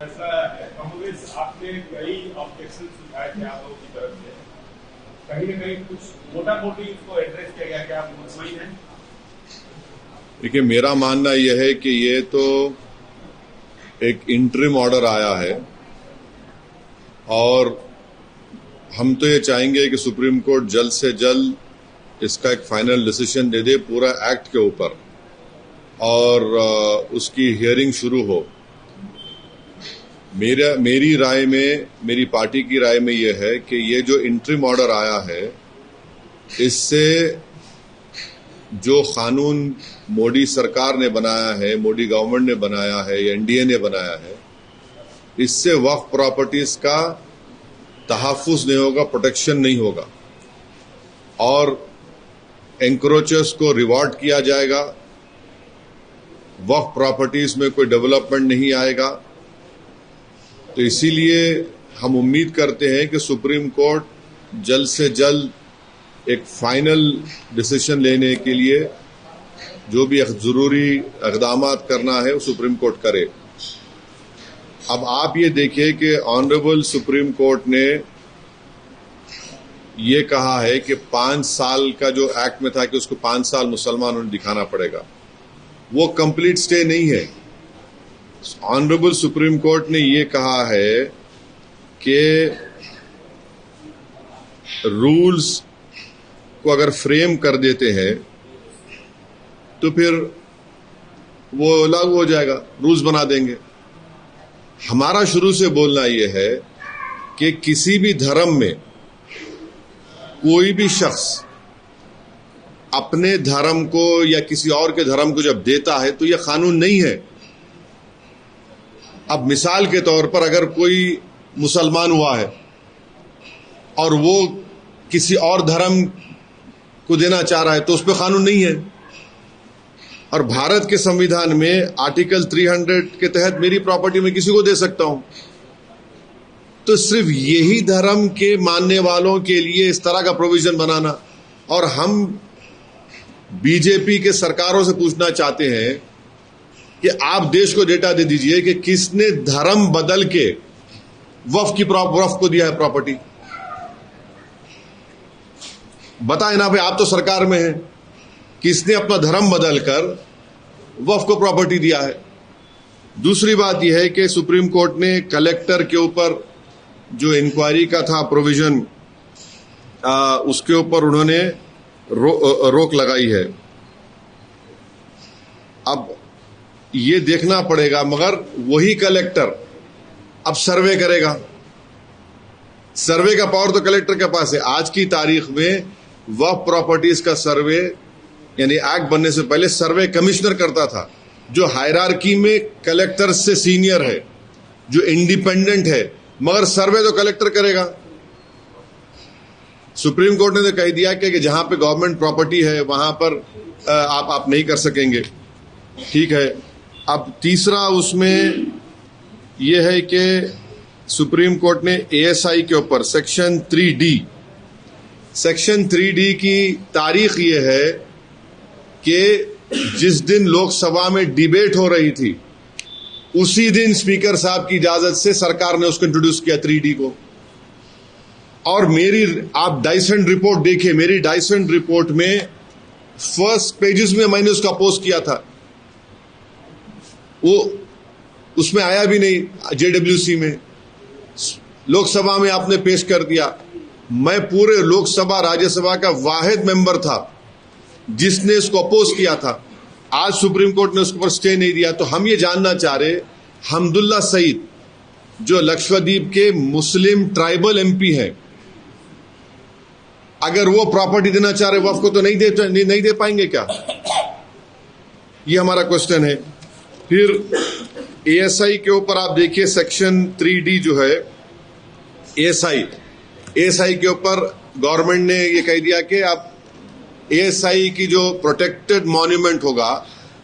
ऐसा कांग्रेस आपने कई ऑब्जेक्शन उठाए थे आप लोगों की तरफ से, कहीं न कहीं कुछ मोटा मोटी इसको एड्रेस किया गया, क्या आप मुतमईन हैं? देखिए, मेरा मानना यह है कि ये तो एक इंटरिम ऑर्डर आया है और हम तो ये चाहेंगे कि सुप्रीम कोर्ट जल्द से जल्द इसका एक फाइनल डिसीजन दे दे पूरा एक्ट के ऊपर और उसकी हियरिंग शुरू हो। मेरी राय में, मेरी पार्टी की राय में यह है कि ये जो इंटरिम ऑर्डर आया है, इससे जो कानून मोदी सरकार ने बनाया है, मोदी गवर्नमेंट ने बनाया है या एनडीए ने बनाया है, इससे वक्फ प्रॉपर्टीज का तहफ्फुज नहीं होगा, प्रोटेक्शन नहीं होगा और एंक्रोचर्स को रिवॉर्ड किया जाएगा। वक्फ प्रॉपर्टीज में कोई डेवलपमेंट नहीं आएगा। तो इसीलिए हम उम्मीद करते हैं कि सुप्रीम कोर्ट जल्द से जल्द एक फाइनल डिसीजन लेने के लिए जो भी जरूरी इक़दाम करना है वो सुप्रीम कोर्ट करे। अब आप ये देखिए कि ऑनरेबल सुप्रीम कोर्ट ने ये कहा है कि 5 साल का जो एक्ट में था कि उसको 5 साल मुसलमानों ने दिखाना पड़ेगा, वो कंप्लीट स्टे नहीं है। ऑनरेबल सुप्रीम कोर्ट ने ये कहा है कि रूल्स को अगर फ्रेम कर देते हैं तो फिर वो लागू हो जाएगा, रूल्स बना देंगे। हमारा शुरू से बोलना यह है कि किसी भी धर्म में कोई भी शख्स अपने धर्म को या किसी और के धर्म को जब देता है तो यह कानून नहीं है। अब मिसाल के तौर पर अगर कोई मुसलमान हुआ है और वो किसी और धर्म को देना चाह रहा है तो उस पर कानून नहीं है। और भारत के संविधान में आर्टिकल 300 के तहत मेरी प्रॉपर्टी में किसी को दे सकता हूं। तो सिर्फ यही धर्म के मानने वालों के लिए इस तरह का प्रोविजन बनाना, और हम बीजेपी के सरकारों से पूछना चाहते हैं कि आप देश को डेटा दे दीजिए कि किसने धर्म बदल के वक्फ को दिया है प्रॉपर्टी। बताए ना भाई, आप तो सरकार में हैं, किसने अपना धर्म बदलकर वक्फ को प्रॉपर्टी दिया है। दूसरी बात यह है कि सुप्रीम कोर्ट ने कलेक्टर के ऊपर जो इंक्वायरी का था प्रोविजन, उसके ऊपर उन्होंने रोक लगाई है। अब ये देखना पड़ेगा, मगर वही कलेक्टर अब सर्वे करेगा। सर्वे का पावर तो कलेक्टर के पास है। आज की तारीख में वक्फ प्रॉपर्टीज का सर्वे यानी एक्ट बनने से पहले सर्वे कमिश्नर करता था, जो हायरार्की में कलेक्टर से सीनियर है, जो इंडिपेंडेंट है, मगर सर्वे तो कलेक्टर करेगा। सुप्रीम कोर्ट ने तो कह दिया कि जहां पे गवर्नमेंट प्रॉपर्टी है वहां पर आप नहीं कर सकेंगे। ठीक है। अब तीसरा उसमें यह है कि सुप्रीम कोर्ट ने एएसआई के ऊपर सेक्शन 3D की तारीख यह है कि जिस दिन लोकसभा में डिबेट हो रही थी उसी दिन स्पीकर साहब की इजाजत से सरकार ने उसको इंट्रोड्यूस किया 3D को। और आप डाइसेंट रिपोर्ट देखिए, मेरी डाइसेंट रिपोर्ट में फर्स्ट पेजेस में मैंने उसका अपोज किया था, वो उसमें आया भी नहीं। जेडब्ल्यूसी में लोकसभा में आपने पेश कर दिया। मैं पूरे लोकसभा राज्यसभा का वाहिद मेंबर था जिसने इसको अपोज किया था। आज सुप्रीम कोर्ट ने उसके ऊपर स्टे नहीं दिया। तो हम ये जानना चाह रहे, हमदुल्ला सईद जो लक्षद्वीप के मुस्लिम ट्राइबल एमपी हैं, अगर वो प्रॉपर्टी देना चाह रहे वक्फ को तो नहीं दे पाएंगे क्या? ये हमारा क्वेश्चन है। फिर एएसआई के ऊपर आप देखिए सेक्शन 3D जो है एएसआई के ऊपर गवर्नमेंट ने ये कह दिया कि आप एएसआई की जो प्रोटेक्टेड मॉन्यूमेंट होगा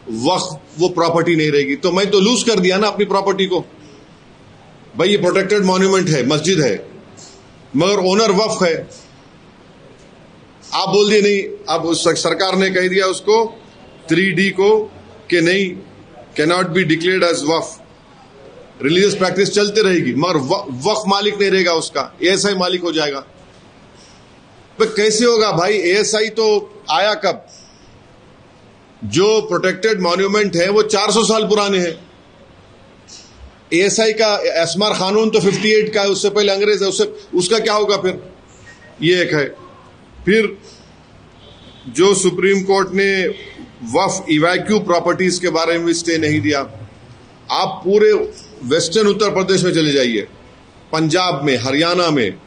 वक्फ वो प्रॉपर्टी नहीं रहेगी। तो मैं तो लूज कर दिया ना अपनी प्रॉपर्टी को। भाई ये प्रोटेक्टेड मॉन्यूमेंट है, मस्जिद है, मगर ओनर वक्फ है। आप बोल दिए नहीं, अब सरकार ने कह दिया उसको 3D को कि नहीं, cannot be declared as waqf. Religious practice चलते रहेगी, मगर वक्फ मालिक नहीं रहेगा, उसका एएसआई मालिक हो जाएगा। तो कैसे होगा भाई? एएसआई तो आया कब? जो प्रोटेक्टेड मॉन्यूमेंट है वो 400 साल पुराने हैं। एएसआई का एस्मार कानून तो 58 का है, उससे पहले अंग्रेज है, उसका क्या होगा फिर? ये एक है। फिर जो सुप्रीम कोर्ट ने वक्फ इवैक्यू प्रॉपर्टीज के बारे में स्टे नहीं दिया, आप पूरे वेस्टर्न उत्तर प्रदेश में चले जाइए, पंजाब में, हरियाणा में,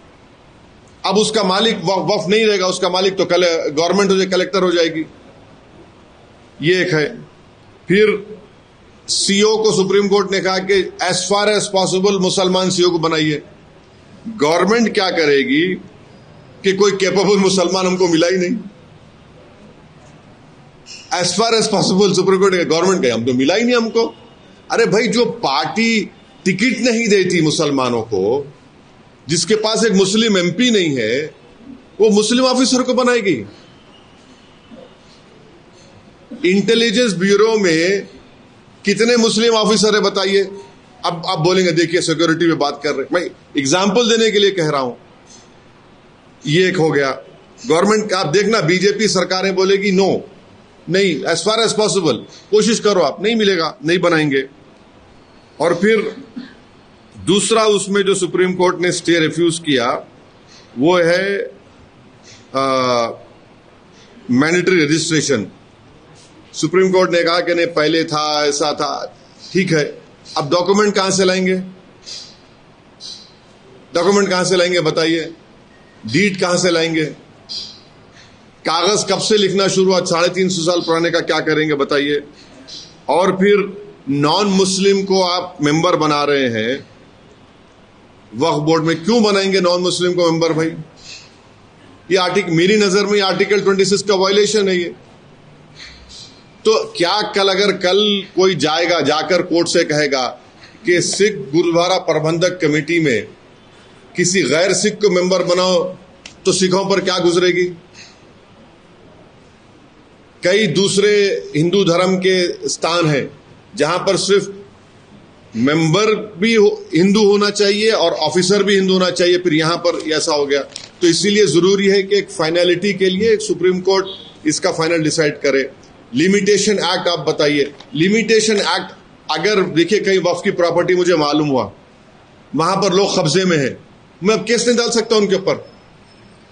अब उसका मालिक वक्फ नहीं रहेगा, उसका मालिक तो गवर्नमेंट हो जाएगी, कलेक्टर हो जाएगी। ये एक है। फिर सीओ को सुप्रीम कोर्ट ने कहा कि एज फार एज पॉसिबल मुसलमान सीओ को बनाइए। गवर्नमेंट क्या करेगी कि कोई कैपेबल मुसलमान हमको मिला ही नहीं। As far as possible Supreme Court ने, गवर्नमेंट का हम तो मिला ही नहीं हमको। अरे भाई, जो पार्टी टिकट नहीं देती मुसलमानों को, जिसके पास एक मुस्लिम एमपी नहीं है, वो मुस्लिम ऑफिसर को बनाएगी। इंटेलिजेंस ब्यूरो में कितने मुस्लिम ऑफिसर है बताइए? अब आप बोलेंगे देखिए सिक्योरिटी पे बात कर रहे, मैं एग्जाम्पल देने के लिए कह रहा हूं। ये एक हो गया। गवर्नमेंट का आप देखना, बीजेपी सरकारें बोलेगी नो, नहीं, एज फार एज पॉसिबल कोशिश करो, आप नहीं मिलेगा, नहीं बनाएंगे। और फिर दूसरा उसमें जो सुप्रीम कोर्ट ने स्टे रिफ्यूज किया वो है मैंडेटरी रजिस्ट्रेशन। सुप्रीम कोर्ट ने कहा कि नहीं, पहले था, ऐसा था, ठीक है, अब डॉक्यूमेंट कहां से लाएंगे? डॉक्यूमेंट कहां से लाएंगे बताइए? डीड कहां से लाएंगे? कागज कब से लिखना शुरू हुआ? 350 साल पुराने का क्या करेंगे बताइए? और फिर नॉन मुस्लिम को आप मेंबर बना रहे हैं वक्फ बोर्ड में, क्यों बनाएंगे नॉन मुस्लिम को मेंबर भाई? ये आर्टिकल, मेरी नजर में आर्टिकल 26 का वायलेशन है ये। तो क्या अगर कल कोई जाएगा, जाकर कोर्ट से कहेगा कि सिख गुरुद्वारा प्रबंधक कमेटी में किसी गैर सिख को मेंबर बनाओ, तो सिखों पर क्या गुजरेगी? कई दूसरे हिंदू धर्म के स्थान हैं जहां पर सिर्फ मेंबर भी हिंदू होना चाहिए और ऑफिसर भी हिंदू होना चाहिए, फिर यहां पर ऐसा हो गया। तो इसीलिए जरूरी है कि एक फाइनलिटी के लिए सुप्रीम कोर्ट इसका फाइनल डिसाइड करे। लिमिटेशन एक्ट आप बताइए, लिमिटेशन एक्ट अगर देखिए कहीं वक्फ की प्रॉपर्टी मुझे मालूम हुआ वहां पर लोग कब्जे में है, मैं अब केस नहीं डाल सकता उनके ऊपर,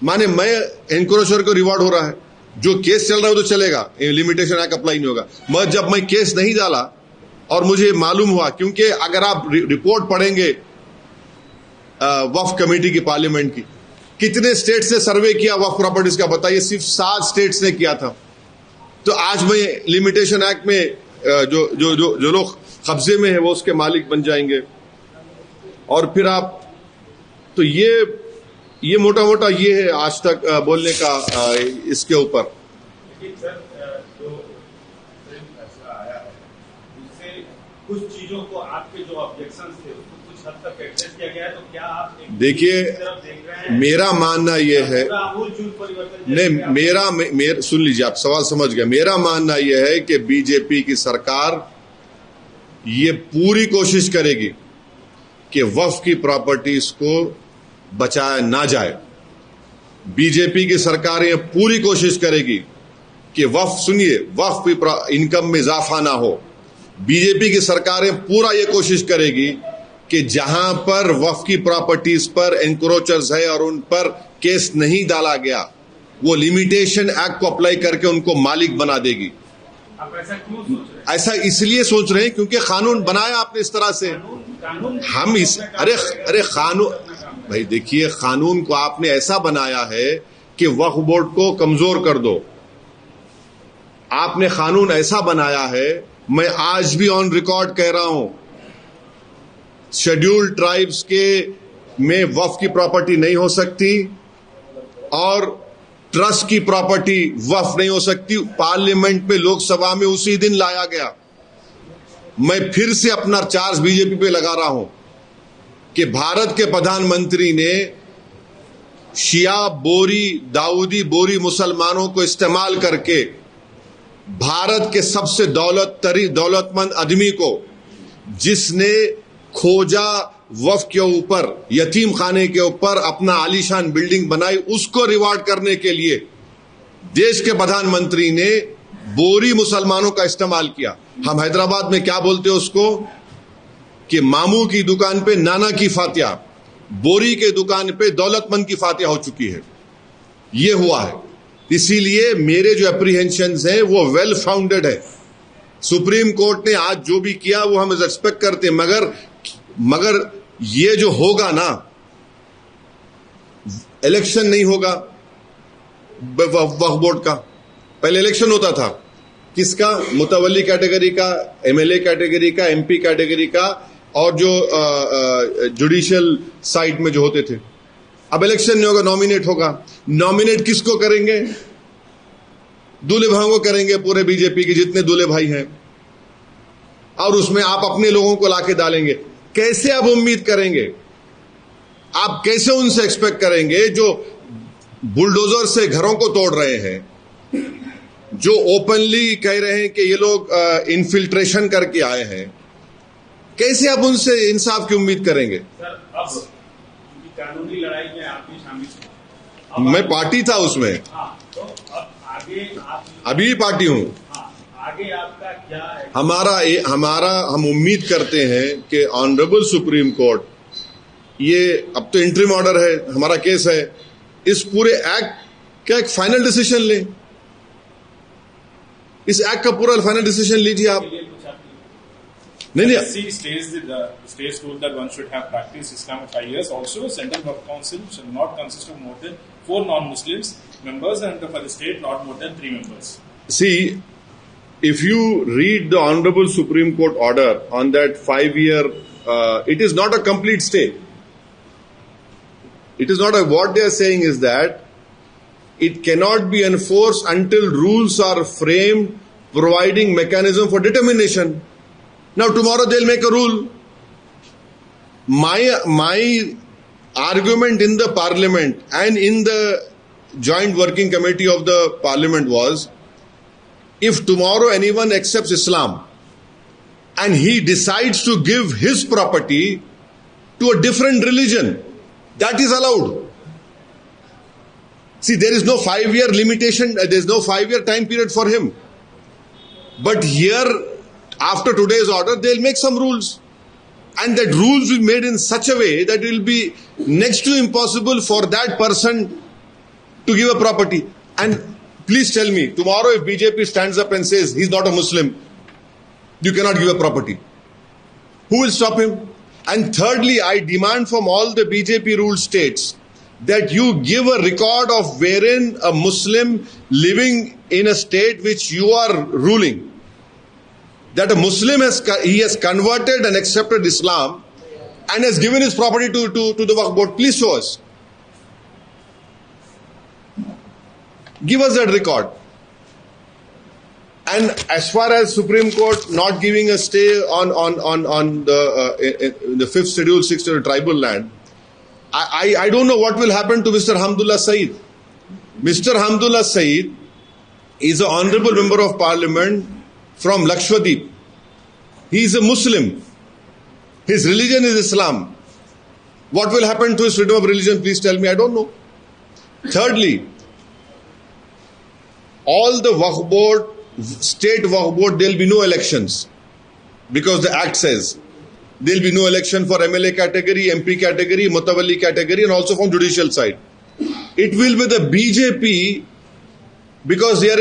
माने मैं एनक्रोचर को रिवॉर्ड हो रहा है, जो केस चल रहा है वो तो चलेगा, लिमिटेशन एक्ट अप्लाई नहीं होगा। मगर जब मैं केस नहीं डाला और मुझे मालूम हुआ, क्योंकि अगर आप रिपोर्ट पढ़ेंगे वक्फ कमेटी की, पार्लियामेंट की, कितने स्टेट्स ने सर्वे किया वक्फ प्रॉपर्टीज का बताइए? सिर्फ 7 स्टेट्स ने किया था। तो आज मैं लिमिटेशन एक्ट में जो लोग कब्जे में है वो उसके मालिक बन जाएंगे। और फिर आप, तो ये मोटा मोटा ये है आज तक बोलने का इसके ऊपर। लेकिन सर, जो फैसला आया है उससे कुछ चीजों को, आपके जो ऑब्जेक्शंस थे उसको कुछ हद तक एड्रेस किया गया है, तो क्या आप देखिए, मेरा मानना यह है, नहीं, मेरा सुन लीजिए, आप सवाल समझ गए। मेरा मानना यह है कि बीजेपी की सरकार ये पूरी कोशिश करेगी कि वक्फ की प्रॉपर्टीज को बचाया ना जाए। बीजेपी की सरकार ये पूरी कोशिश करेगी कि वक्फ, सुनिए, वक्फ की इनकम में इजाफा ना हो। बीजेपी की सरकारें पूरा ये कोशिश करेगी कि जहां पर वक्फ की प्रॉपर्टीज पर एनक्रोचर्स है और उन पर केस नहीं डाला गया, वो लिमिटेशन एक्ट को अप्लाई करके उनको मालिक बना देगी। आप ऐसा क्यों सोच रहे हैं? ऐसा इसलिए सोच रहे हैं क्योंकि कानून बनाया आपने इस तरह से। हम इस अरे कानून भाई देखिए, कानून को आपने ऐसा बनाया है कि वक्फ बोर्ड को कमजोर कर दो। आपने कानून ऐसा बनाया है, मैं आज भी ऑन रिकॉर्ड कह रहा हूं, शेड्यूल्ड ट्राइब्स के में वक्फ की प्रॉपर्टी नहीं हो सकती और ट्रस्ट की प्रॉपर्टी वक्फ नहीं हो सकती। पार्लियामेंट में, लोकसभा में उसी दिन लाया गया। मैं फिर से अपना चार्ज बीजेपी पे लगा रहा हूं कि भारत के प्रधानमंत्री ने शिया बोरी, दाऊदी बोरी मुसलमानों को इस्तेमाल करके भारत के सबसे दौलतमंद आदमी को, जिसने खोजा वफ के ऊपर, यतीम खाने के ऊपर अपना आलीशान बिल्डिंग बनाई, उसको रिवार्ड करने के लिए देश के प्रधानमंत्री ने बोरी मुसलमानों का इस्तेमाल किया। हम हैदराबाद में क्या बोलते हैं उसको, कि मामू की दुकान पे नाना की फातिया, बोरी के दुकान पे दौलतमंद की फातिया हो चुकी है। ये हुआ है। इसीलिए मेरे जो एप्रीहेंशंस हैं वो वेल फाउंडेड है। सुप्रीम कोर्ट ने आज जो भी किया वो हम रिस्पेक्ट करते हैं, मगर ये जो होगा ना, इलेक्शन नहीं होगा वक्फ बोर्ड का। पहले इलेक्शन होता था किसका, मुतवल्ली कैटेगरी का, एमएलए कैटेगरी का, एमपी कैटेगरी का, और जो जुडिशियल साइड में जो होते थे। अब इलेक्शन नहीं होगा, नॉमिनेट होगा। नॉमिनेट किसको करेंगे, दूल्हे भाइयों को करेंगे, पूरे बीजेपी के जितने दूल्हे भाई हैं, और उसमें आप अपने लोगों को लाके डालेंगे। कैसे आप उम्मीद करेंगे, आप कैसे उनसे एक्सपेक्ट करेंगे जो बुलडोजर से घरों को तोड़ रहे हैं, जो ओपनली कह रहे हैं कि ये लोग इन्फिल्ट्रेशन करके आए हैं, कैसे आप उनसे इंसाफ की उम्मीद करेंगे। सर, अब क्योंकि कानूनी लड़ाई में आप भी शामिल हैं, मैं पार्टी था उसमें। हाँ, तो अब आगे आप अभी पार्टी हूं। हाँ, आगे आपका क्या है? हम उम्मीद करते हैं कि ऑनरेबल सुप्रीम कोर्ट, ये अब तो इंटरिम ऑर्डर है, हमारा केस है, इस पूरे एक्ट का एक फाइनल डिसीजन ले। इस एक्ट का पूरा फाइनल डिसीजन लीजिए आप। नहीं, States rule that one should have practiced Islam for 5 years. Also, Central Waqf Council shall not consist of more than 4 non-Muslims members, and for the state not more than 3 members. See, if you read the Honorable Supreme Court order on that 5-year, it is not a complete stay. It is not what they are saying is that it cannot be enforced until rules are framed providing mechanism for determination. Now tomorrow they'll make a rule. My argument in the parliament and in the joint working committee of the parliament was, if tomorrow anyone accepts Islam and he decides to give his property to a different religion, that is allowed. See, there is no 5-year limitation, there is no 5-year time period for him. But here, after today's order, they'll make some rules. And that rules will be made in such a way that it will be next to impossible for that person to give a property. And please tell me, tomorrow if BJP stands up and says he's not a Muslim, you cannot give a property, who will stop him? And thirdly, I demand from all the BJP ruled states that you give a record of wherein a Muslim living in a state which you are ruling, that a Muslim has converted and accepted Islam and has given his property to the Waqf board. Please show us. Give us that record. And as far as Supreme Court not giving a stay on the 5th schedule, 6th schedule tribal land, I don't know what will happen to Mr. Hamdullah Saeed. Mr. Hamdullah Saeed is an honorable member of parliament from Lakshadweep. He is a Muslim. His religion is Islam. What will happen to his freedom of religion? Please tell me. I don't know. Thirdly, all the Waqf board, state Waqf board, there will be no elections because the act says there will be no election for MLA category, MP category, Mutawalli category, and also from judicial side. It will be the BJP because they are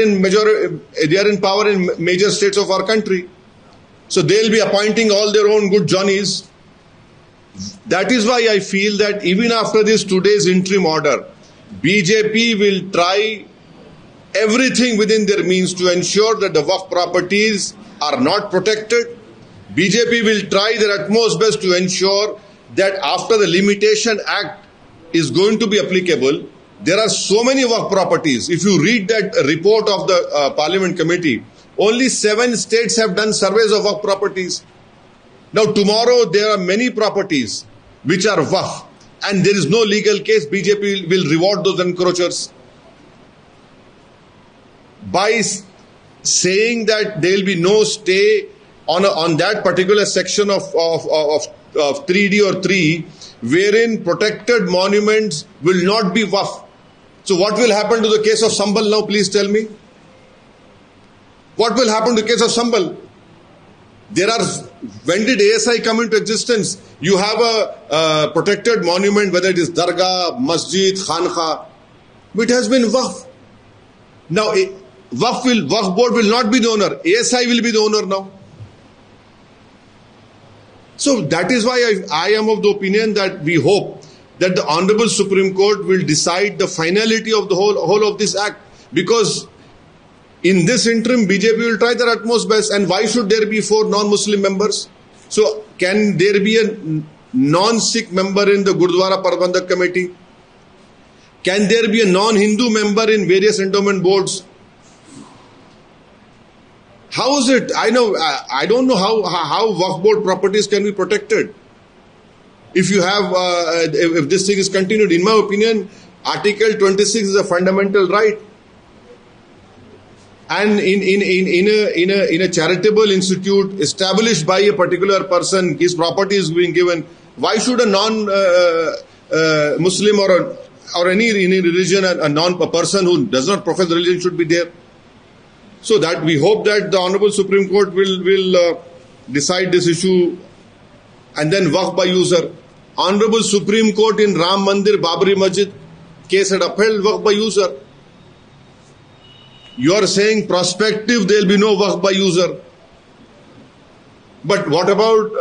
in power in major states of our country. So they will be appointing all their own good Johnnies. That is why I feel that even after this today's interim order, BJP will try everything within their means to ensure that the Waqf properties are not protected. BJP will try their utmost best to ensure that after the Limitation Act is going to be applicable, there are so many Waqf properties. If you read that report of the Parliament Committee, only 7 states have done surveys of Waqf properties. Now tomorrow there are many properties which are Waqf and there is no legal case. BJP will reward those encroachers by saying that there will be no stay on that particular section of 3D or 3, wherein protected monuments will not be waqf. So what will happen to the case of Sambhal now? Please tell me. What will happen to the case of Sambhal? When did ASI come into existence? You have a protected monument, whether it is Dargah, Masjid, Khanqa, it has been waqf. Now, Waqf board will not be the owner. ASI will be the owner now. So that is why I am of the opinion that we hope that the Honorable Supreme Court will decide the finality of the whole of this act, because in this interim BJP will try their utmost best. And why should there be 4 non-Muslim members? So can there be a non-Sikh member in the Gurdwara Prabandhak Committee? Can there be a non-Hindu member in various endowment boards? How is it? I don't know how Waqf board properties can be protected. If you have, if this thing is continued, in my opinion, Article 26 is a fundamental right. And in a charitable institute established by a particular person, his property is being given. Why should a non-Muslim or any religion, a person who does not profess the religion should be there? So that we hope that the Honorable Supreme Court will decide this issue. And then Waqf by user. Honorable Supreme Court in Ram Mandir, Babri Masjid case had upheld Waqf by user. You are saying prospective there will be no Waqf by user. But what about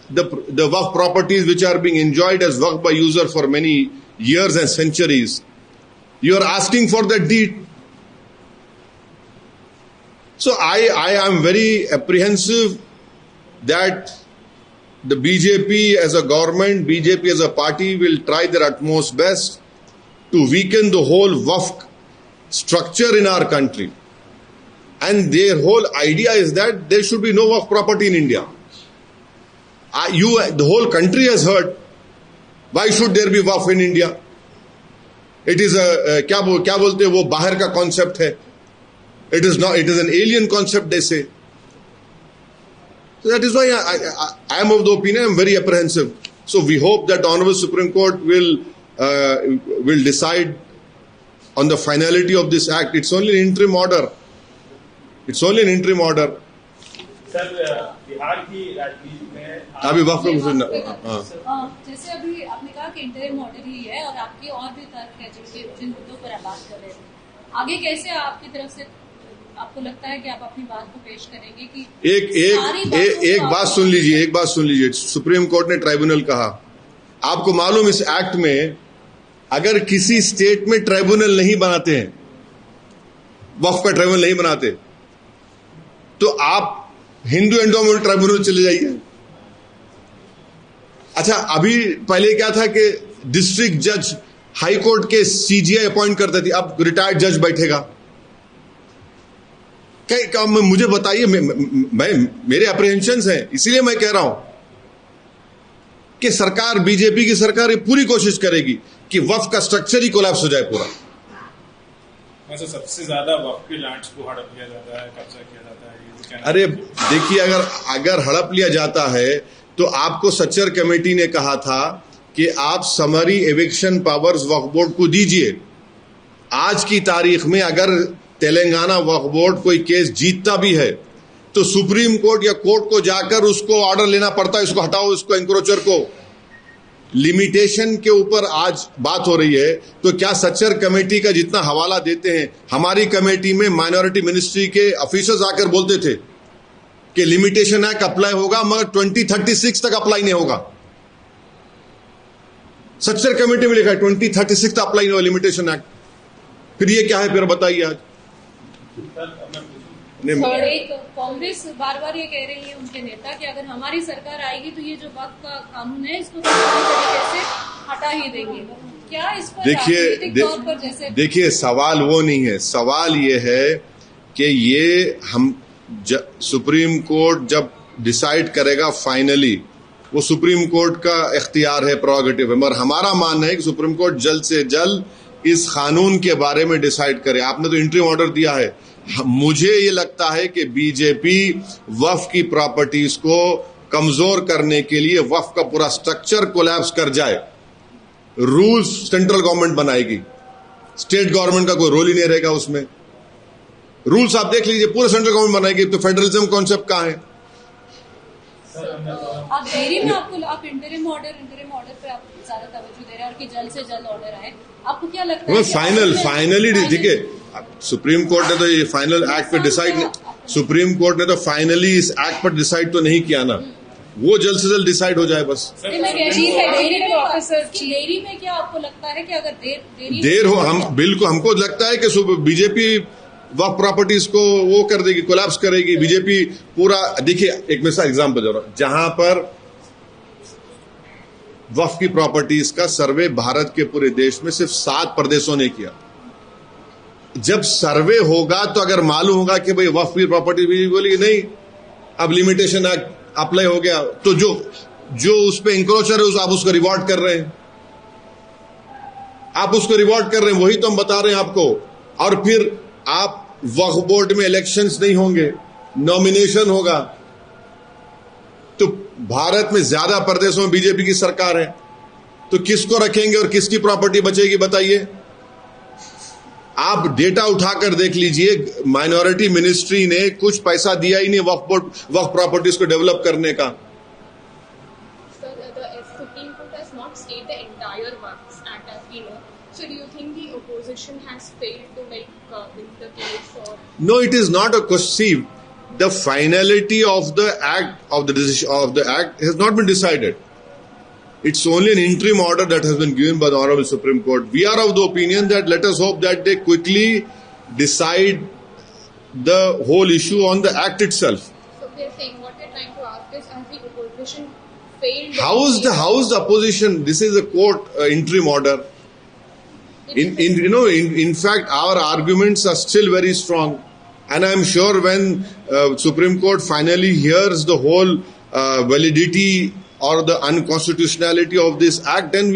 the Waqf properties which are being enjoyed as Waqf by user for many years and centuries? You are asking for that deed. So I am very apprehensive that the BJP as a government, BJP as a party will try their utmost best to weaken the whole Waqf structure in our country. And their whole idea is that there should be no Waqf property in India. The whole country has heard. Why should there be Waqf in India? It is क्या बोलते हैं वो बाहर का concept है. It is not. It is an alien concept, they say. So that is why I am of the opinion. I am very apprehensive. So we hope that the Honorable Supreme Court will decide on the finality of this act. It's only an interim order. It's only an interim order. Sir Bihar की राजनीति में अभी वक्त जैसे अभी आपने कहा कि इंटरिम ऑर्डर ही है और आपके और भी तर्क है जिन मुद्दों पर आप बात कर रहे थे, आगे कैसे आपकी तरफ से आपको लगता है कि आप अपनी बात को पेश करेंगे कि एक बात सुन लीजिए सुप्रीम कोर्ट ने ट्राइब्यूनल कहा, आपको मालूम इस एक्ट में अगर किसी स्टेट में ट्राइब्यूनल नहीं बनाते हैं, वक्फ का ट्राइब्यूनल नहीं बनाते, तो आप हिंदू एंडोमेंट ट्राइब्यूनल चले जाइए. अच्छा, अभी पहले क्या था कि डिस्ट्रिक्ट जज हाई कोर्ट के सीजीआई अपॉइंट करते थे, अब रिटायर्ड जज बैठेगा. मुझे बताइए, मेरे अप्रीहेंशंस हैं, इसीलिए मैं कह रहा हूं कि सरकार, बीजेपी की सरकार ये पूरी कोशिश करेगी कि वक्फ का स्ट्रक्चर ही कोलैप्स हो जाए पूरा. वैसे सबसे ज्यादा वक्फ के लैंड्स को हड़प लिया जाता है, कब्जा किया जाता है. अरे देखिए, अगर हड़प लिया जाता है तो आपको सच्चर कमेटी ने कहा था कि आप समरी एविक्शन पावर्स वक्फ बोर्ड को दीजिए. आज की तारीख में अगर तेलंगाना वक्फ बोर्ड कोई केस जीतता भी है तो सुप्रीम कोर्ट या कोर्ट को जाकर उसको ऑर्डर लेना पड़ता है, इसको हटाओ, इसको एंक्रोचर को. लिमिटेशन के ऊपर आज बात हो रही है, तो क्या सच्चर कमेटी का जितना हवाला देते हैं, हमारी कमेटी में माइनॉरिटी मिनिस्ट्री के ऑफिसर्स आकर बोलते थे कि लिमिटेशन एक्ट अप्लाई होगा मगर 2036 तक अप्लाई नहीं होगा. सच्चर कमेटी में लिखा है 2036 तक अप्लाई नहीं होगा लिमिटेशन एक्ट. फिर ये क्या है, फिर बताइए. आज कांग्रेस बार बार ये कह रही है, उनके नेता, कि अगर हमारी सरकार आएगी तो ये जो वक्फ का कानून है इसको तरीके से हटा ही देंगे. क्या इस पर राजनीतिक तौर पर जैसे देखिए, सवाल वो नहीं है. सवाल ये है कि ये हम सुप्रीम कोर्ट जब डिसाइड करेगा फाइनली, वो सुप्रीम कोर्ट का इख्तियार है, प्रोगेटिव है, मगर हमारा मानना है कि सुप्रीम कोर्ट जल्द से जल्द इस कानून के बारे में डिसाइड करे. आपने तो इंटरिम ऑर्डर दिया है. मुझे ये लगता है कि बीजेपी वक्फ की प्रॉपर्टीज को कमजोर करने के लिए वक्फ का पूरा स्ट्रक्चर कोलैप्स कर जाए, रूल्स सेंट्रल गवर्नमेंट बनाएगी, स्टेट गवर्नमेंट का कोई रोल ही नहीं रहेगा उसमें। रूल्स आप देख लीजिए, पूरा सेंट्रल गवर्नमेंट बनाएगी, तो फेडरलिज्म कॉन्सेप्ट कहां है? आप देरी में आप इंटरिम ऑर्डर पे आप ज्यादा तवज्जो दे रहे हैं और कि जल्द से जल्द ऑर्डर आए, आपको क्या लगता है? फाइनली देखिए, सुप्रीम कोर्ट ने तो ये फाइनल एक्ट पे डिसाइड, सुप्रीम कोर्ट ने तो फाइनली इस एक्ट पर डिसाइड तो नहीं किया ना, वो जल्द से जल्द डिसाइड हो जाए बस। देरी में क्या आपको लगता है कि अगर देर हो, हम बिल्कुल, हमको लगता है कि बीजेपी वक्फ प्रॉपर्टीज को वो कर देगी, कोलैप्स करेगी बीजेपी पूरा। देखिए, एक मिसाल एग्जांपल दे रहा हूं, जहां पर वक्फ की प्रॉपर्टीज का सर्वे भारत के पूरे देश में सिर्फ 7 प्रदेशों ने किया। जब सर्वे होगा तो अगर मालूम होगा कि भाई वक्फ की प्रॉपर्टी भी बोली नहीं, अब लिमिटेशन एक्ट अप्लाई हो गया, तो जो उस पे इंक्रोचर है आप उसको रिवॉर्ड कर रहे हैं, आप उसको रिवॉर्ड कर रहे हैं, वही तो हम बता रहे हैं आपको। और फिर आप वक्फ बोर्ड में इलेक्शंस नहीं होंगे, नॉमिनेशन होगा, तो भारत में ज्यादा प्रदेशों में बीजेपी की सरकार है, तो किसको रखेंगे और किसकी प्रॉपर्टी बचेगी बताइए? आप डेटा उठाकर देख लीजिए, माइनॉरिटी मिनिस्ट्री ने कुछ पैसा दिया ही नहीं वक्फ प्रॉपर्टीज को डेवलप करने का। Supreme Court has not stayed the entire Waqf Act as we know. So do you think the opposition has failed to win the case, or? No, it is not a question. See, the finality of the act, of the decision of the act has not been decided. It's only an interim order that has been given by the Honorable Supreme Court. We are of the opinion that let us hope that they quickly decide the whole issue on the act itself. So we are saying, what we are trying to ask is, has the opposition failed? How is the opposition? This is a court interim order. In fact, our arguments are still very strong, and I am sure when Supreme Court finally hears the whole validity or the unconstitutionality of this act, then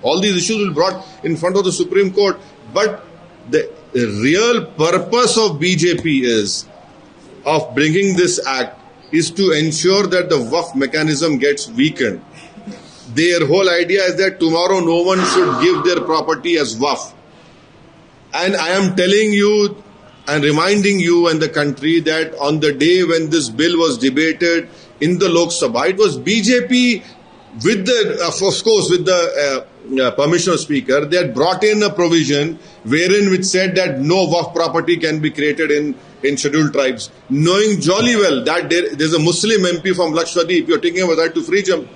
all these issues will be brought in front of the Supreme Court. But the real purpose of BJP of bringing this act is to ensure that the Waqf mechanism gets weakened. Their whole idea is that tomorrow no one should give their property as Waqf. And I am telling you and reminding you and the country that on the day when this bill was debated in the Lok Sabha, it was BJP with the permission of Speaker, they had brought in a provision wherein which said that no Waqf property can be created in scheduled tribes, knowing jolly well that there's a Muslim MP from Lakshadweep, you're taking about right to freedom.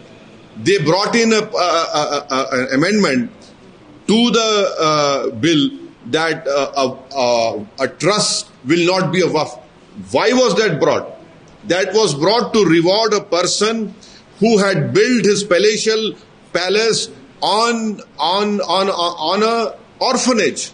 They brought in an amendment to the bill that a trust will not be a Waqf. Why was that brought? That was brought to reward a person who had built his palatial palace on a orphanage.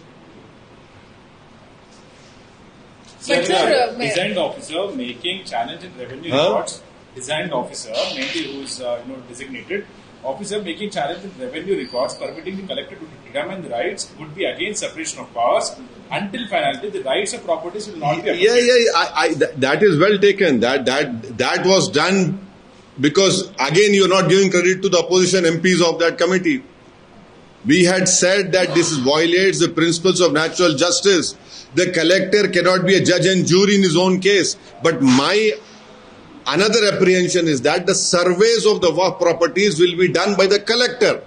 Designed officer making challenge in revenue records. Designed officer, mainly who is designated officer making challenge in revenue records, permitting the collector to determine the rights would be against separation of powers. Until finality, the rights of properties will not be affected. That is well taken. That was done because again you are not giving credit to the opposition MPs of that committee. We had said that this violates the principles of natural justice. The collector cannot be a judge and jury in his own case. But my another apprehension is that the surveys of the Waqf properties will be done by the collector,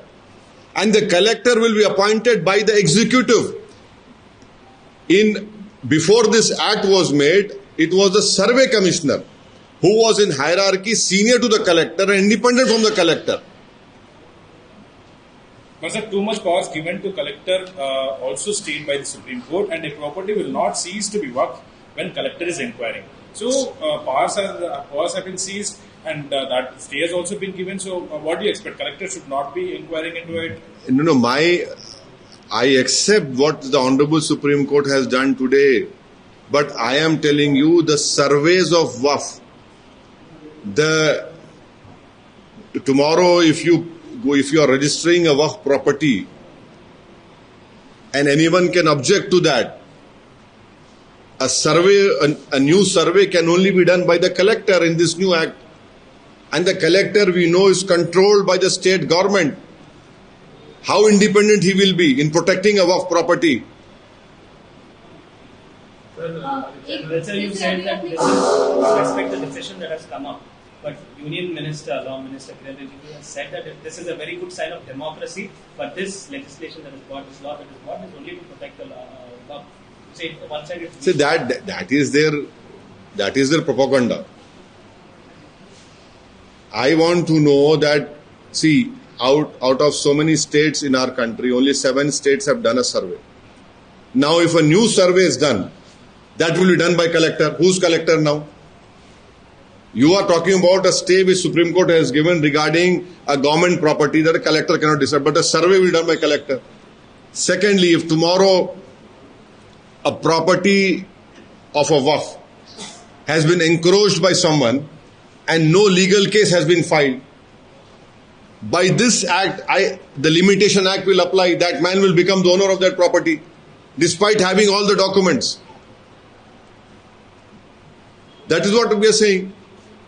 and the collector will be appointed by the executive. Before this act was made, it was the survey commissioner who was in hierarchy senior to the collector and independent from the collector. Because too much powers given to collector also stated by the Supreme Court, and a property will not cease to be Waqf when collector is inquiring. So powers have been seized, and that stay has also been given. So what do you expect? Collector should not be inquiring into it? No, I accept what the Honorable Supreme Court has done today, but I am telling you the surveys of Waqf. Tomorrow, if you are registering a Waqf property, and anyone can object to that, a new survey can only be done by the collector in this new act. and the collector we know is controlled by the state government. How independent he will be in protecting a waqf property? Let's say you said that this is respect the decision that has come up, but Union Minister, Law Minister Kiran Rijiju has said that this is a very good sign of democracy, but this legislation that is brought, this law that is brought, is only to protect the law. Say one side. See that is their propaganda. I want to know that, see, out of so many states in our country, only 7 states have done a survey. Now, if a new survey is done, that will be done by collector. Who's collector now? You are talking about a stay which Supreme Court has given regarding a government property that a collector cannot decide, but a survey will be done by collector. Secondly, if tomorrow a property of a waqf has been encroached by someone and no legal case has been filed, by this act, the Limitation Act will apply. That man will become the owner of that property, despite having all the documents. That is what we are saying.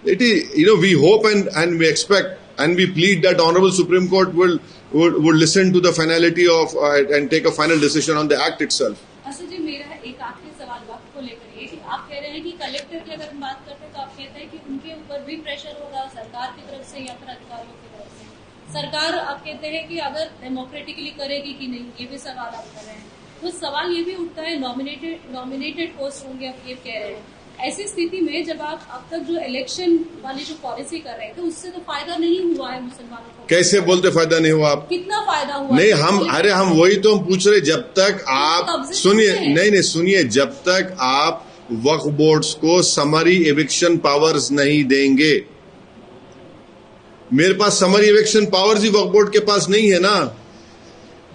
It is, we hope and we expect and we plead that Honorable Supreme Court will listen to the finality of and take a final decision on the act itself. अच्छा जी, मेरा एक आखिरी सवाल वक्त को लेकर ये कि आप कह रहे हैं कि कलेक्टर की अगर हम बात करते हैं तो आप कहते हैं कि उनके ऊपर भी प्रेशर होगा सरकार की तरफ से या फिर अधिकारियों की तरफ से। सरकार आप कहते हैं कि अगर डेमोक्रेटिकली करेगी कि नहीं, ये भी सवाल आप कर रहे हैं। तो सवाल ये भी उठता है नॉमिनेटेड पोस्ट होंगे, आप ये कह रहे हैं। ऐसी स्थिति में जब आप अब तक जो इलेक्शन वाली जो पॉलिसी कर रहे थे उससे तो फायदा नहीं हुआ है मुसलमानों को। कैसे बोलते फायदा नहीं हुआ? आप कितना फायदा हुआ? नहीं, हम वही तो हम पूछ रहे। जब तक आप सुनिए, जब तक आप वक्फ बोर्ड्स को समरी एविक्शन पावर्स नहीं देंगे, मेरे पास समरी एविक्शन पावर्स ही वक्फ बोर्ड के पास नहीं है ना।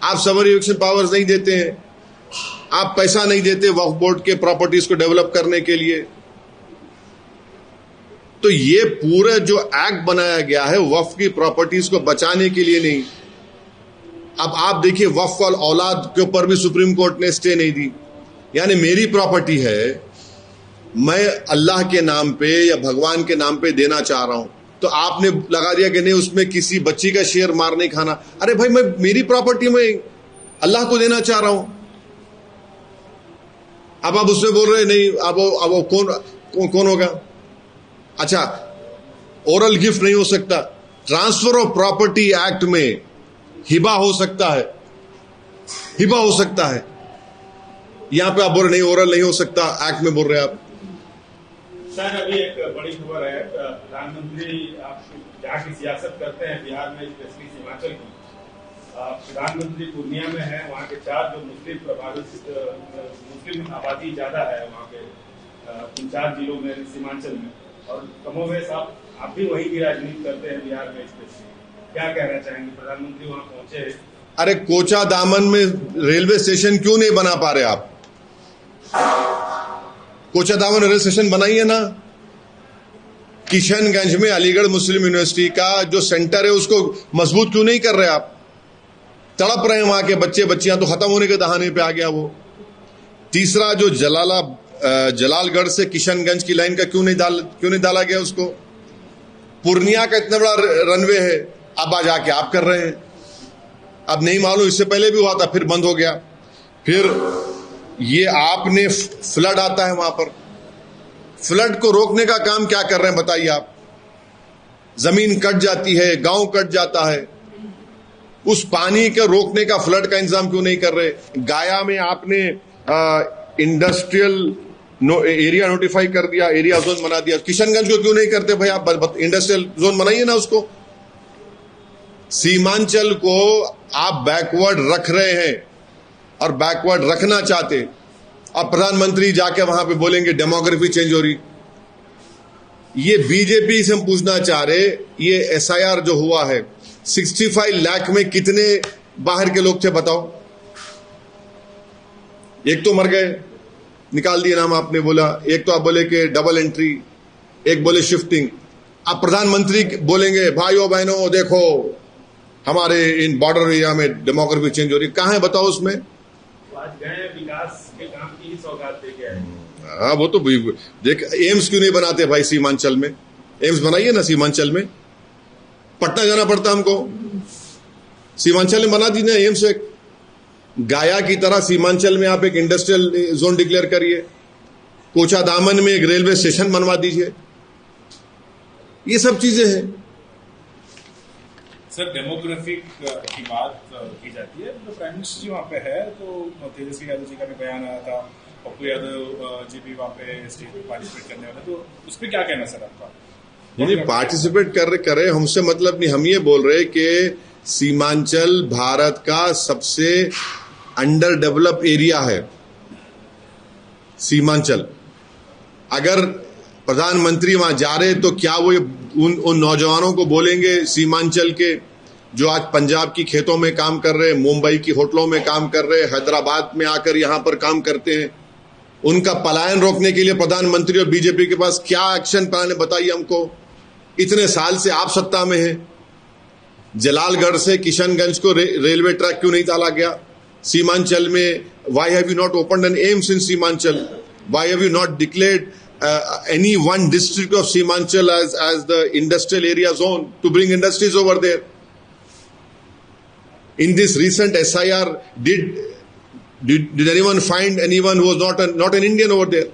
आप समरी एविक्शन पावर्स नहीं देते हैं, आप पैसा नहीं देते वक्फ बोर्ड के प्रॉपर्टीज को डेवलप करने के लिए, तो ये पूरा जो एक्ट बनाया गया है वक्फ की प्रॉपर्टीज को बचाने के लिए नहीं। अब आप देखिए, वक्फ और औलाद के ऊपर भी सुप्रीम कोर्ट ने स्टे नहीं दी। यानी मेरी प्रॉपर्टी है, मैं अल्लाह के नाम पे या भगवान के नाम पे देना चाह रहा हूं, तो आपने लगा दिया कि नहीं, उसमें किसी बच्ची का शेयर मार नहीं खाना। अरे भाई, मैं मेरी प्रॉपर्टी में अल्लाह को देना चाह रहा हूं। अब आप उसमें बोल रहे नहीं, अब वो कौन होगा? अच्छा, ओरल गिफ्ट नहीं हो सकता। ट्रांसफर ऑफ प्रॉपर्टी एक्ट में हिबा हो सकता है, हिबा हो सकता है। यहां पे आप बोल रहे नहीं, ओरल नहीं हो सकता, एक्ट में बोल रहे आप। सर, अभी एक बड़ी खबर है, प्रधानमंत्री आप जहाँ की सियासत करते हैं बिहार में, स्पेशली हिमाचल की, प्रधानमंत्री पूर्णिया में है। वहाँ के 4 जो मुस्लिम आबादी ज्यादा है वहाँ के 4 जिलों में, सीमांचल में, और कमोवेश आप भी वहीं की राजनीति करते हैं बिहार में स्पेशली। क्या कहना चाहेंगे? प्रधानमंत्री वहाँ पहुंचे। अरे, कोचा दामन में रेलवे स्टेशन क्यों नहीं बना पा रहे आप? कोचा दामन रेलवे स्टेशन बनाइए ना। किशनगंज में अलीगढ़ मुस्लिम यूनिवर्सिटी का जो सेंटर है उसको मजबूत क्यों नहीं कर रहे आप? तड़प रहे हैं वहां के बच्चे बच्चियां, तो खत्म होने के दहाने पे आ गया वो। तीसरा, जो जलालगढ़ से किशनगंज की लाइन का क्यों नहीं डाला गया उसको? पूर्णिया का इतना बड़ा रनवे है, अब आज आके आप कर रहे हैं। अब नहीं मालूम, इससे पहले भी हुआ था, फिर बंद हो गया। फिर ये आपने फ्लड आता है वहां पर, फ्लड को रोकने का काम क्या कर रहे हैं बताइए आप? जमीन कट जाती है, गांव कट जाता है, उस पानी के रोकने का, फ्लड का इंतजाम क्यों नहीं कर रहे? गाया में आपने इंडस्ट्रियल एरिया नोटिफाई कर दिया, एरिया जोन बना दिया। किशनगंज को क्यों नहीं करते भाई आप? इंडस्ट्रियल जोन बनाइए ना उसको। सीमांचल को आप बैकवर्ड रख रहे हैं और बैकवर्ड रखना चाहते, और प्रधानमंत्री जाके वहां पे बोलेंगे डेमोग्राफी चेंज हो रही। ये बीजेपी से हम पूछना चाह रहे, ये एसआईआर जो हुआ है, 65 लाख में कितने बाहर के लोग थे बताओ? एक तो मर गए, निकाल दिए नाम आपने बोला। एक तो आप बोले कि डबल एंट्री, एक बोले शिफ्टिंग। अब प्रधानमंत्री बोलेंगे भाइयों बहनों देखो हमारे इन बॉर्डर एरिया में डेमोग्राफी चेंज हो रही। कहां है बताओ उसमें? आज गए विकास के काम की ही सौगात देके आए। हाँ, वो तो देख, एम्स क्यों नहीं बनाते भाई सीमांचल में? एम्स बनाइए ना सीमांचल में, पटना जाना पड़ता हमको, सीमांचल में बना दीजिए एम्स। एक गाया की तरह सीमांचल में आप एक इंडस्ट्रियल जोन डिक्लेयर करिए, कोचा दामन में एक रेलवे स्टेशन बनवा दीजिए, ये सब चीजें हैं। सर डेमोग्राफिक की बात की जाती है, तो प्राइम मिनिस्टर जी वहाँ पे है, तो तेजस्वी यादव जी का भी बयान आया था, पप्पू यादव जी भी वहाँ पे स्टेज पे पार्टिसिपेट करने वाले, तो उस पर क्या कहना सर आपका? नहीं, पार्टिसिपेट करे हमसे मतलब नहीं, हम ये बोल रहे कि सीमांचल भारत का सबसे अंडर डेवलप एरिया है। सीमांचल अगर प्रधानमंत्री वहां जा रहे तो क्या वो उन नौजवानों को बोलेंगे सीमांचल के जो आज पंजाब की खेतों में काम कर रहे हैं, मुंबई की होटलों में काम कर रहे हैं, हैदराबाद में आकर यहां पर काम करते हैं, उनका पलायन रोकने के लिए प्रधानमंत्री और बीजेपी के पास क्या एक्शन प्लान है बताइए हमको। इतने साल से आप सत्ता में हैं, जलालगढ़ से किशनगंज को रेलवे ट्रैक क्यों नहीं डाला गया? सीमांचल में why have you not opened an AIIMS in Seemanchal? Why have you not declared any one district of Seemanchal as the industrial area zone to bring industries over there? In this recent SIR, did anyone find anyone who was not an Indian over there?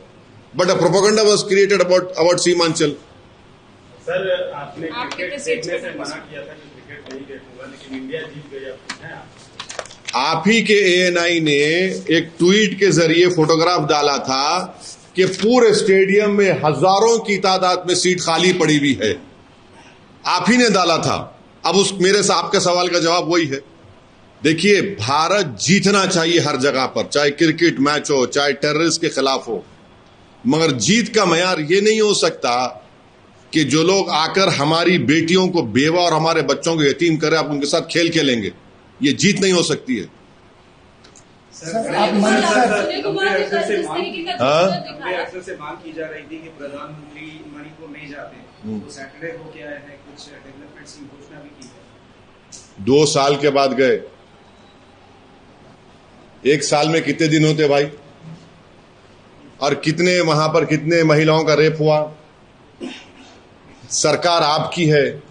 But a propaganda was created about Seemanchal. Sir आपने cricket देखने से मना किया था कि cricket नहीं देखूंगा, लेकिन इंडिया जीत गई, अब आप ही के ANI ने एक ट्वीट के जरिए फोटोग्राफ डाला था कि पूरे स्टेडियम में हजारों की तादाद में सीट खाली पड़ी हुई है, आप ही ने डाला था। अब मेरे से आपके सवाल का जवाब वही है। देखिए, भारत जीतना चाहिए हर जगह पर, चाहे क्रिकेट मैच हो, चाहे टेररिस्ट के खिलाफ हो, मगर जीत का मयार ये नहीं हो सकता कि जो लोग आकर हमारी बेटियों को बेवा और हमारे बच्चों को यतीम करे, आप उनके साथ खेल खेलेंगे, ये जीत नहीं हो सकती है। अक्सर से मांग की जा रही थी कि प्रधानमंत्री मणिपुर नहीं जाते, तो सैटरडे को क्या है, कुछ डेवलपमेंट्स की घोषणा भी की है। 2 साल के बाद गए, 1 साल में कितने दिन होते भाई? और कितने वहां पर कितने महिलाओं का रेप हुआ? सरकार आपकी है,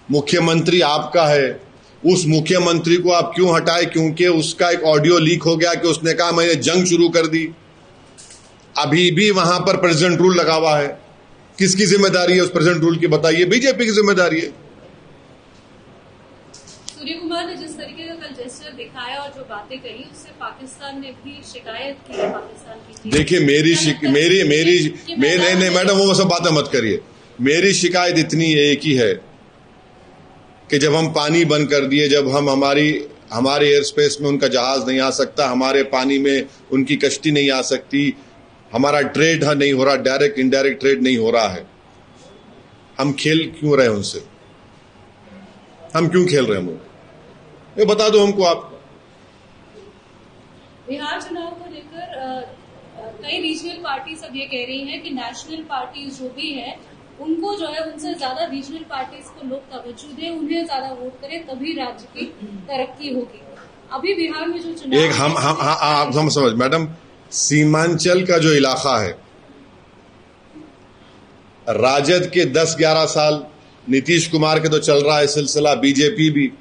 मुख्यमंत्री आपका है, उस मुख्यमंत्री को आप क्यों हटाए? क्योंकि उसका एक ऑडियो लीक हो गया कि उसने कहा मैंने जंग शुरू कर दी। अभी भी वहां पर प्रेसिडेंट रूल लगा हुआ है। किसकी जिम्मेदारी है उस प्रेसिडेंट रूल की? बताइए, बीजेपी की जिम्मेदारी है। सूर्य कुमार ने जिस तरीके का कल जेस्चर दिखाया और जो बातें कही, उससे पाकिस्तान ने भी शिकायत की है पाकिस्तान की। देखिए, नहीं मैडम, वो सब बातें मत करिए। मेरी शिकायत इतनी एक ही है कि जब हम पानी बंद कर दिए, जब हम हमारे एयर स्पेस में उनका जहाज नहीं आ सकता, हमारे पानी में उनकी कश्ती नहीं आ सकती, हमारा ट्रेड नहीं हो रहा, डायरेक्ट इनडायरेक्ट ट्रेड नहीं हो रहा है, हम खेल क्यों रहे उनसे? हम क्यों खेल रहे हैं? ये बता दो हमको आप। बिहार चुनाव को लेकर कई रीजनल पार्टी सब ये कह रही हैं कि नेशनल पार्टीज जो भी है उनको जो है उनसे ज्यादा रीजनल पार्टीज को लोग तवज्जो दें, उन्हें ज्यादा वोट करें, तभी राज्य की तरक्की होगी। अभी बिहार में जो चुनाव हम समझ मैडम, सीमांचल का जो इलाका है, राजद के 10-11 साल, नीतीश कुमार के तो चल रहा है सिलसिला, बीजेपी भी,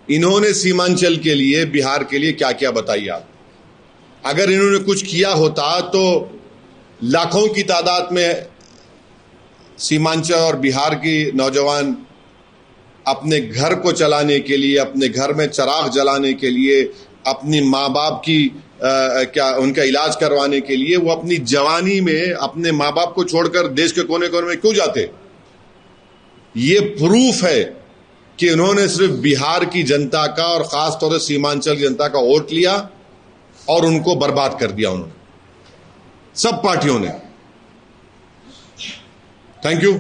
इन्होंने सीमांचल के लिए, बिहार के लिए क्या क्या बताइए आप। अगर इन्होंने कुछ किया होता तो लाखों की तादाद में सीमांचल और बिहार की नौजवान अपने घर को चलाने के लिए, अपने घर में चिराग जलाने के लिए, अपनी माँ बाप की उनका इलाज करवाने के लिए, वो अपनी जवानी में अपने माँ बाप को छोड़कर देश के कोने कोने में क्यों जाते? ये प्रूफ है कि उन्होंने सिर्फ बिहार की जनता का और खास तौर से सीमांचल की जनता का वोट लिया और उनको बर्बाद कर दिया उन्होंने, सब पार्टियों ने। Thank you.